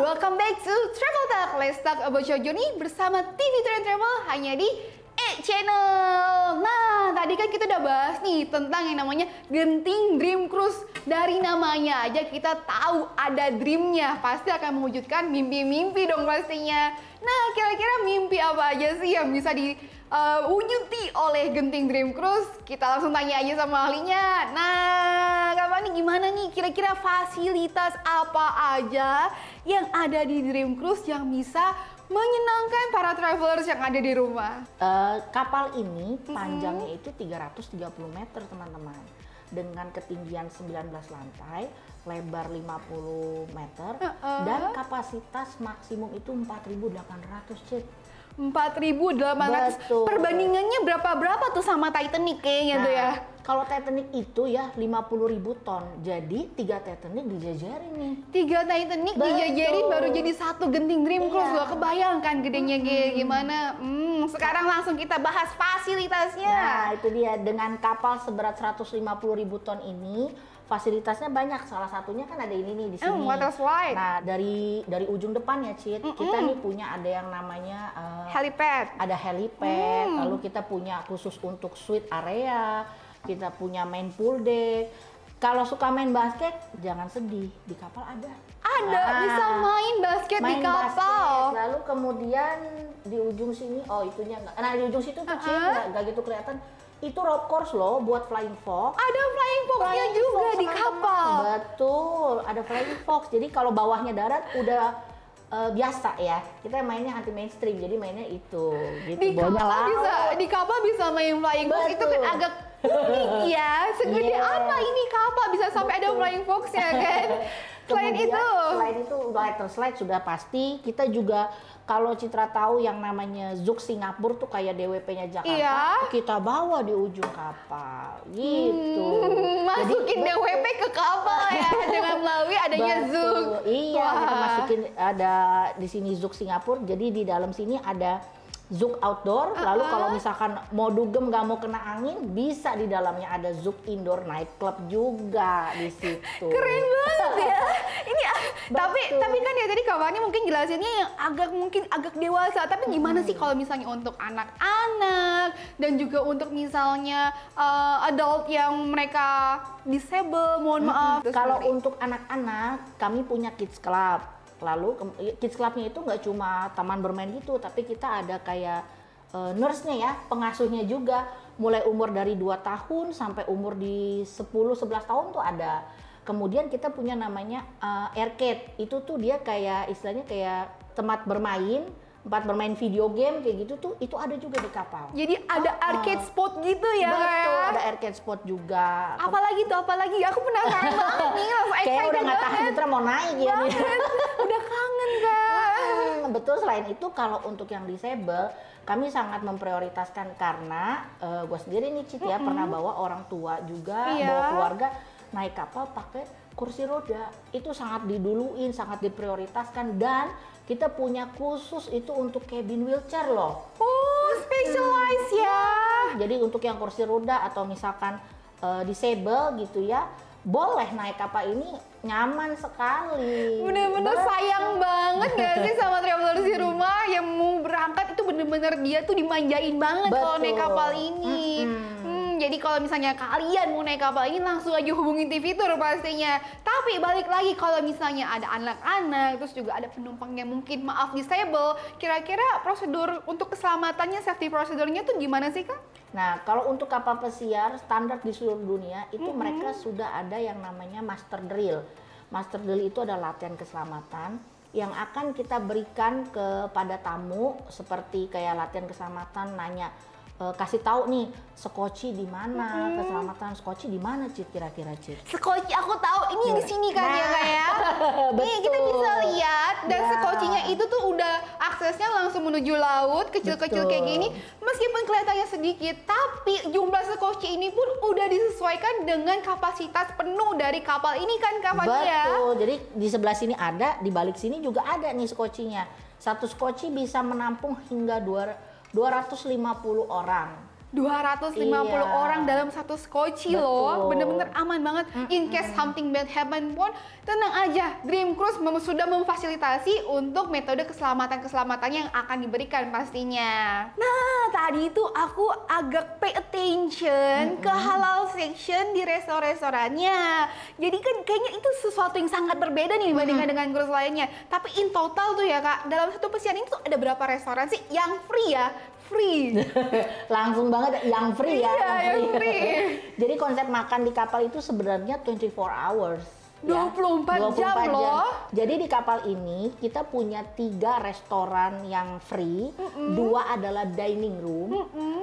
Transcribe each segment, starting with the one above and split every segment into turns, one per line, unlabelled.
welcome back to Travel Talk. Let's talk about your journey bersama TV Tour and Travel hanya di E-Channel. Nah, tadi kan kita udah bahas nih tentang yang namanya Genting Dream Cruise. Dari namanya aja kita tahu ada dreamnya, pasti akan mewujudkan mimpi-mimpi dong pastinya. Nah, kira-kira mimpi apa aja sih yang bisa diwujudi oleh Genting Dream Cruise? Kita langsung tanya aja sama ahlinya. Nah, Kak Fani gimana nih? Kira-kira fasilitas apa aja yang ada di Dream Cruise yang bisa menyenangkan para travelers yang ada di rumah?
Kapal ini panjangnya itu 330 meter teman-teman, dengan ketinggian 19 lantai, lebar 50 meter, dan kapasitas maksimum itu 4.800 seat.
4.800.
Betul.
Perbandingannya berapa tuh sama Titanic kayaknya tuh ya?
Kalau Titanic itu ya 50.000 ton, jadi 3 Titanic dijajarin nih.
3 Titanic dijajarin baru jadi 1 Genting Dream Cruise. Loh, kebayangkan gedenya gimana? Sekarang langsung kita bahas fasilitasnya.
Nah, itu dia, dengan kapal seberat 150.000 ton ini fasilitasnya banyak. Salah satunya kan ada ini nih di sini.
Water slide.
Nah, dari ujung depan ya, Cid, kita nih punya ada yang namanya
helipad.
Ada helipad, lalu kita punya khusus untuk suite area, kita punya main pool deck. Kalau suka main basket, jangan sedih, di kapal ada.
Ada, bisa main basket di kapal.
Basket. Lalu kemudian di ujung sini, itunya enggak. Nah, di ujung situ tuh nggak gitu kelihatan. Itu rope course loh buat flying fox.
Ada flying foxnya juga di kapal.
Betul, ada flying fox. Jadi kalau bawahnya darat udah biasa ya. Kita mainnya anti mainstream, jadi mainnya itu. Gitu.
Di kapal bisa main flying fox. Itu kan agak unik ya. Segede apa ini kapal bisa sampai ada flying foxnya kan? Selain itu water slide sudah pasti. Kita juga kalau Citra tahu yang namanya Zouk Singapura tuh kayak DWP-nya Jakarta, kita bawa di ujung kapal gitu. Masukin jadi, DWP ke kapal ya dengan melalui adanya Zouk.
Iya, kita masukin ada di sini Zouk Singapura. Jadi di dalam sini ada Zouk outdoor, lalu kalau misalkan mau dugem nggak mau kena angin, bisa di dalamnya ada Zouk indoor nightclub juga di situ.
Keren banget ya. Ini tapi kan ya tadi kawannya mungkin jelasinnya yang mungkin agak dewasa, tapi gimana sih kalau misalnya untuk anak-anak dan juga untuk misalnya adult yang mereka disable, mohon maaf.
Kalau untuk anak-anak, kami punya kids club. Lalu kids clubnya itu nggak cuma taman bermain gitu, tapi kita ada kayak nurse-nya ya, pengasuhnya juga. Mulai umur dari 2 tahun sampai umur di 10-11 tahun tuh ada. Kemudian kita punya namanya arcade. Itu tuh dia kayak istilahnya kayak tempat bermain video game kayak gitu tuh, itu ada juga di kapal.
Jadi ada arcade spot gitu ya?
Betul, ada arcade spot juga.
Apalagi aku penasaran banget nih,
kayak udah nggak tahan Citra mau naik ya nih.
Udah kangen Kak.
Betul, selain itu kalau untuk yang disable, kami sangat memprioritaskan karena gue sendiri nih Cit ya, pernah bawa orang tua juga, bawa keluarga naik kapal pakai kursi roda. Itu sangat diduluin, sangat diprioritaskan, dan kita punya khusus itu untuk cabin wheelchair loh.
Oh, specialized ya.
Jadi untuk yang kursi roda atau misalkan disable gitu ya, boleh naik kapal ini, nyaman sekali.
Bener-bener sayang banget gak sih sama travelers di rumah yang mau berangkat itu bener-bener dia tuh dimanjain banget kalau naik kapal ini. Jadi kalau misalnya kalian mau naik kapal ini langsung aja hubungin TV Tour pastinya. Tapi balik lagi kalau misalnya ada anak-anak, terus juga ada penumpang yang mungkin maaf disable, kira-kira prosedur untuk keselamatannya, safety prosedurnya tuh gimana sih Kak?
Nah, kalau untuk kapal pesiar standar di seluruh dunia itu mereka sudah ada yang namanya master drill. Master drill itu adalah latihan keselamatan yang akan kita berikan kepada tamu, seperti kayak latihan keselamatan, nanya kasih tahu nih skoci di mana, keselamatan skoci di mana Cid, kira-kira Cid?
Skoci aku tahu ini di sini kan ya Kak ya. Nih kita bisa lihat dan skocinya itu tuh udah aksesnya langsung menuju laut, kecil-kecil kayak gini. Meskipun kelihatannya sedikit, tapi jumlah skoci ini pun udah disesuaikan dengan kapasitas penuh dari kapal ini kan Kak Fani ya.
Betul. Jadi di sebelah sini ada, di balik sini juga ada nih skocinya. Satu skoci bisa menampung hingga 250 orang.
250
Iya.
orang dalam satu skoci
Betul.
loh. Bener-bener aman banget. In case something bad happen pun, tenang aja. Dream Cruise sudah memfasilitasi untuk metode keselamatan-keselamatan yang akan diberikan pastinya. Nah, tadi itu aku agak pay attention ke halal section di restoran-restorannya. Jadi kan kayaknya itu sesuatu yang sangat berbeda nih dibandingkan dengan cruise lainnya. Tapi in total tuh ya Kak, dalam satu pesiar ini tuh ada berapa restoran sih yang free ya? Free.
Langsung banget yang free ya.
Iya, yang free.
Jadi konsep makan di kapal itu sebenarnya 24 hours.
24 jam loh.
Jadi di kapal ini kita punya 3 restoran yang free, 2 adalah dining room,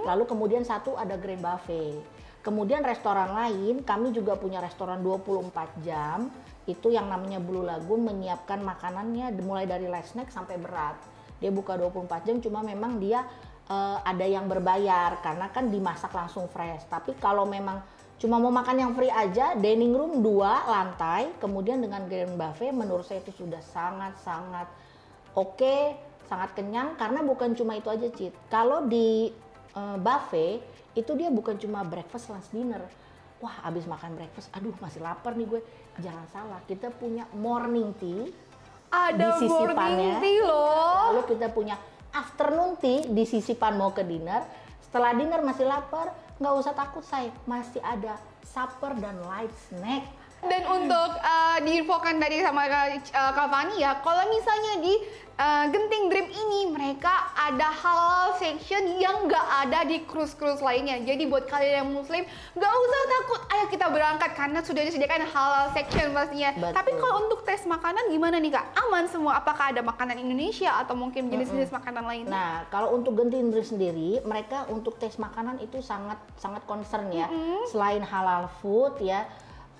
lalu kemudian 1 ada grand buffet. Kemudian restoran lain, kami juga punya restoran 24 jam, itu yang namanya Blue Lagoon menyiapkan makanannya mulai dari light snack sampai berat. Dia buka 24 jam, cuma memang dia ada yang berbayar karena kan dimasak langsung fresh. Tapi kalau memang cuma mau makan yang free aja, dining room 2 lantai, kemudian dengan grand buffet menurut saya itu sudah sangat-sangat oke, sangat kenyang karena bukan cuma itu aja, Cit. Kalau di buffet itu dia bukan cuma breakfast, lunch, dinner. Wah, abis makan breakfast, aduh masih lapar nih gue. Jangan salah, kita punya morning tea.
Ada
di
morning
sisipannya.
tea loh.
Lalu kita punya afternoon tea di sisipan mau ke dinner. Setelah dinner masih lapar, nggak usah takut say, masih ada supper dan light snack.
Dan untuk diinfokan tadi sama Kak Fani ya, kalau misalnya di Genting Dream ini mereka ada halal section yang nggak ada di cruise-cruise lainnya. Jadi buat kalian yang muslim nggak usah takut, ayo kita berangkat karena sudah disediakan halal section pastinya.
Betul.
Tapi kalau untuk tes makanan gimana nih Kak? Aman semua? Apakah ada makanan Indonesia atau mungkin jenis-jenis makanan lainnya?
Nah, kalau untuk Genting Dream sendiri, mereka untuk tes makanan itu sangat concern ya. Selain halal food ya,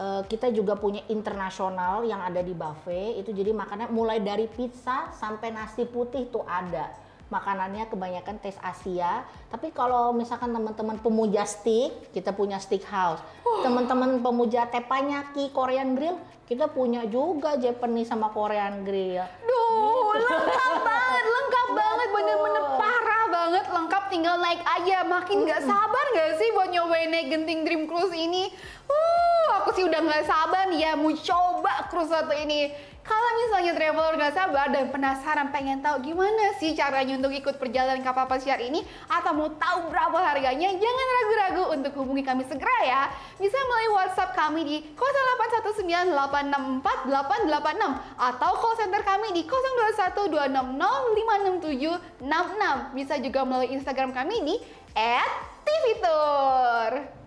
kita juga punya internasional yang ada di buffet itu, jadi makannya mulai dari pizza sampai nasi putih tuh ada. Makanannya kebanyakan tes Asia. Tapi kalau misalkan teman-teman pemuja steak, kita punya steak house. Teman-teman pemuja teppanyaki, Korean grill, kita punya juga Japanese sama Korean grill.
Duh, lengkap banget, bener-bener parah banget, lengkap, tinggal naik aja. Makin nggak sabar nggak sih buat nyobain naik Genting Dream Cruise ini? Aku sih udah nggak sabar nih ya mau coba cruise satu ini. Kalau misalnya traveler nggak sabar dan penasaran pengen tahu gimana sih caranya untuk ikut perjalanan kapal pesiar ini atau mau tahu berapa harganya, jangan ragu-ragu untuk hubungi kami segera ya. Bisa melalui WhatsApp kami di 0819864886 atau call center kami di 021260566766. Bisa juga melalui Instagram kami di @tvtour.